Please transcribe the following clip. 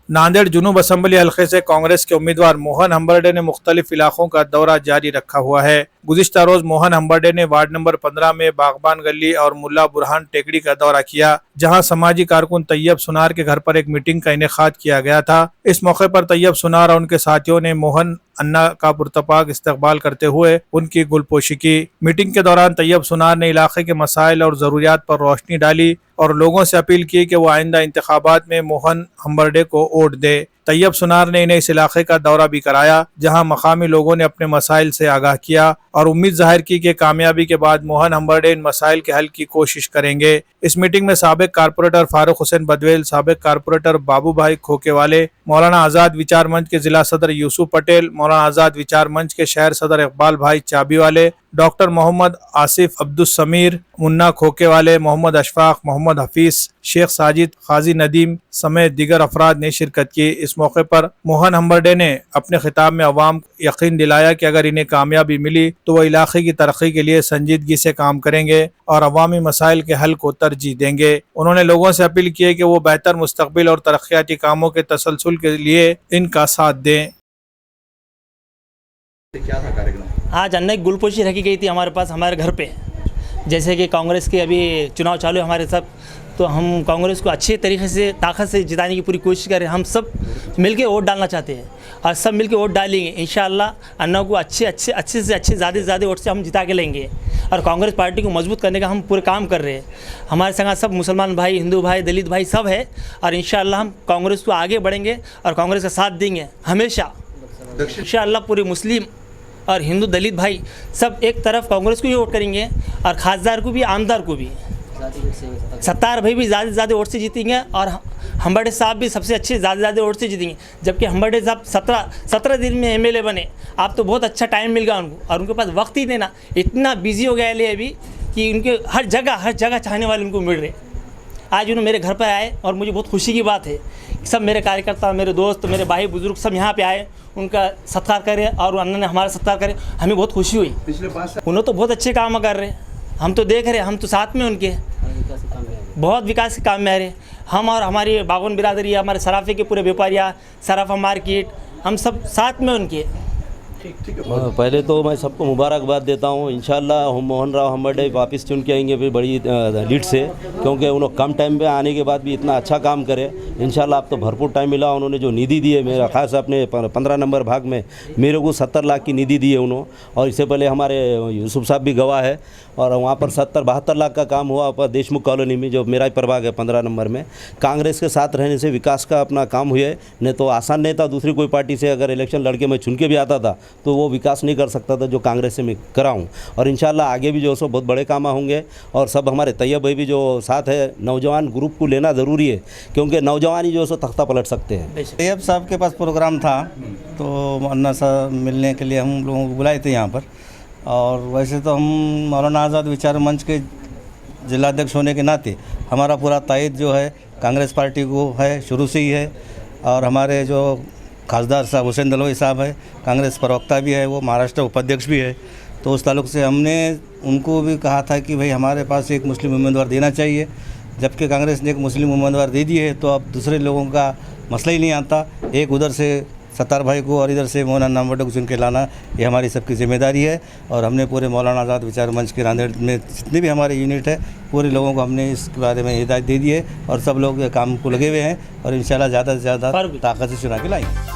Nanded जुनूब assembly हल्के से कांग्रेस के उम्मीदवार मोहन हम्बर्डे ने मुख्तलिफ इलाकों का दौरा जारी रखा हुआ है। गुज़िश्ता रोज मोहन हम्बर्डे ने वार्ड नंबर 15 में बागबान गली और मुल्ला बुरहान टेकड़ी का दौरा किया, जहां समाजी कारकुन तैयब सुनार के घर पर एक मीटिंग का इनेकाद किया गया था। इस मौके पर तैयब सुनार और उनके साथियों ने मोहन अन्ना का पुरतपाक इस्तकबाल करते हुए उनकी गुलपोशी की। मीटिंग के दौरान तैयब सुनार ने इलाके के मसाइल और जरूरियात पर रोशनी डाली और लोगों से अपील की कि वो आइंदा इंतखाबात में मोहन हम्बर्डे को वोट दे। तैयब सुनार ने इन्हें इस इलाके का दौरा भी कराया, जहां मकामी लोगों ने अपने मसाइल से आगाह किया और उम्मीद जाहिर की कि कामयाबी के बाद मोहन हम्बर्डे इन मसाइल के हल की कोशिश करेंगे। इस मीटिंग में साबिक कारपोरेटर फारूक हुसैन बदवेल, साबिक कारपोरेटर बाबू भाई खोकेवाले, मौलाना आज़ाद विचार मंच के जिला सदर यूसुफ पटेल, मौलाना आज़ाद विचार मंच के शहर सदर इकबाल भाई चाबीवाले, डॉक्टर मोहम्मद आसिफ अब्दुल समीर, मुन्ना खोकेवाले, मोहम्मद अशफाक, मोहम्मद हफीज, शेख साजिद, काजी नदीम समेत दीगर अफराद ने शिरकत की। इस मौके पर मोहन हम्बर्डे ने अपने खिताब में अवाम को यकीन दिलाया कि अगर इन्हें कामयाबी मिली तो वह इलाके की तरक्की के लिए संजीदगी से काम करेंगे और अवामी मसाइल के हल को तरजीह देंगे। उन्होंने लोगों से अपील की कि वो बेहतर मुस्तकबिल और तरक्याती कामों के तसलसल के लिए इनका साथ दें। क्या था कार्यक्रम? आज अन्ना की गुलपोशी रखी गई थी हमारे पास, हमारे घर पे। जैसे कि कांग्रेस के अभी चुनाव चालू है हमारे सब, तो हम कांग्रेस को अच्छे तरीके से ताकत से जिताने की पूरी कोशिश करें। हम सब मिलके वोट डालना चाहते हैं और सब मिलके वोट डालेंगे। इंशाअल्लाह अन्ना को अच्छे से ज़्यादा वोट से हम जिता के लेंगे और कांग्रेस पार्टी को मजबूत करने का हम पूरे काम कर रहे हैं। हमारे संग सब मुसलमान भाई, हिंदू भाई, दलित भाई सब है और इंशाअल्लाह हम कांग्रेस को आगे बढ़ेंगे और कांग्रेस का साथ देंगे हमेशा। इंशाअल्लाह पूरे मुस्लिम और हिंदू दलित भाई सब एक तरफ कांग्रेस को ही वोट करेंगे और खासदार को भी, आमदार को भी। सत्तार भाई भी ज़्यादा वोट से जीतेंगे और हम्बर्डे साहब भी सबसे अच्छे ज़्यादा वोट से जीतेंगे। जबकि हम्बर्डे साहब 17 दिन में एमएलए बने। आप तो बहुत अच्छा टाइम मिल गया उनको और उनके पास वक्त ही देना, इतना बिजी हो गया है अभी कि उनके हर जगह चाहने वाले उनको मिल रहे। आज उन्होंने मेरे घर पर आए और मुझे बहुत खुशी की बात है। सब मेरे कार्यकर्ता, मेरे दोस्त, मेरे भाई बुजुर्ग सब यहाँ पे आए, उनका सत्कार करे और अन्ना ने हमारा सत्कार करे। हमें बहुत खुशी हुई। पिछले 5 साल उन्होंने तो बहुत अच्छे काम कर रहे, हम तो देख रहे, हम तो साथ में उनके बहुत विकास के काम में आ रहे। हम और हमारी बागवान बिरादरी, हमारे सराफे के पूरे व्यापारियाँ, सराफा मार्केट, हम सब साथ में उनके। पहले तो मैं सबको मुबारकबाद देता हूँ। इंशाल्लाह हम मोहन राव हम्बर्डे वापस चुन के आएंगे फिर बड़ी लीड से, क्योंकि उन्होंने कम टाइम पे आने के बाद भी इतना अच्छा काम करे। इंशाल्लाह अब तो भरपूर टाइम मिला। उन्होंने जो निधि दी है, मेरा खास अपने 15 नंबर भाग में मेरे को 70 लाख की निधि दी है उन्होंने, और इससे पहले हमारे यूसुफ साहब भी गवाह है और वहाँ पर 72 लाख का काम हुआ पर देशमुख कॉलोनी में, जो मेरा प्रभाग है 15 नंबर में। कांग्रेस के साथ रहने से विकास का अपना काम हुआ है, नहीं तो आसान नहीं था। दूसरी कोई पार्टी से अगर इलेक्शन लड़के मैं चुन के भी आता था तो वो विकास नहीं कर सकता था जो कांग्रेस से मैं कराऊँ। और इंशाल्लाह आगे भी जो सो बहुत बड़े काम होंगे और सब हमारे तैयब भाई भी जो साथ है। नौजवान ग्रुप को लेना ज़रूरी है, क्योंकि नौजवान ही जो सो तख्ता पलट सकते हैं। तैयब साहब के पास प्रोग्राम था तो अन्ना साहब मिलने के लिए हम लोगों को बुलाए थे यहाँ पर। और वैसे तो हम मौलाना आज़ाद विचार मंच के जिलाध्यक्ष होने के नाते हमारा पूरा तायद जो है कांग्रेस पार्टी को है, शुरू से ही है। और हमारे जो खासदार साहब हुसैन दलवाई साहब है, कांग्रेस प्रवक्ता भी है, वो महाराष्ट्र उपाध्यक्ष भी है। तो उस ताल्लुक़ से हमने उनको भी कहा था कि भाई हमारे पास एक मुस्लिम उम्मीदवार देना चाहिए। जबकि कांग्रेस ने एक मुस्लिम उम्मीदवार दे दी है तो अब दूसरे लोगों का मसला ही नहीं आता। एक उधर से सत्तार भाई को और इधर से मोहन हम्बर्डे को चुन के लाना, ये हमारी सबकी जिम्मेदारी है। और हमने पूरे मौलाना आज़ाद विचार मंच के नांदेड़ में जितने भी हमारे यूनिट है, पूरे लोगों को हमने इसके बारे में हिदायत दे दी है और सब लोग काम को लगे हुए हैं और इंशाल्लाह ज़्यादा से ज़्यादा ताकत से चुना के लाएंगे।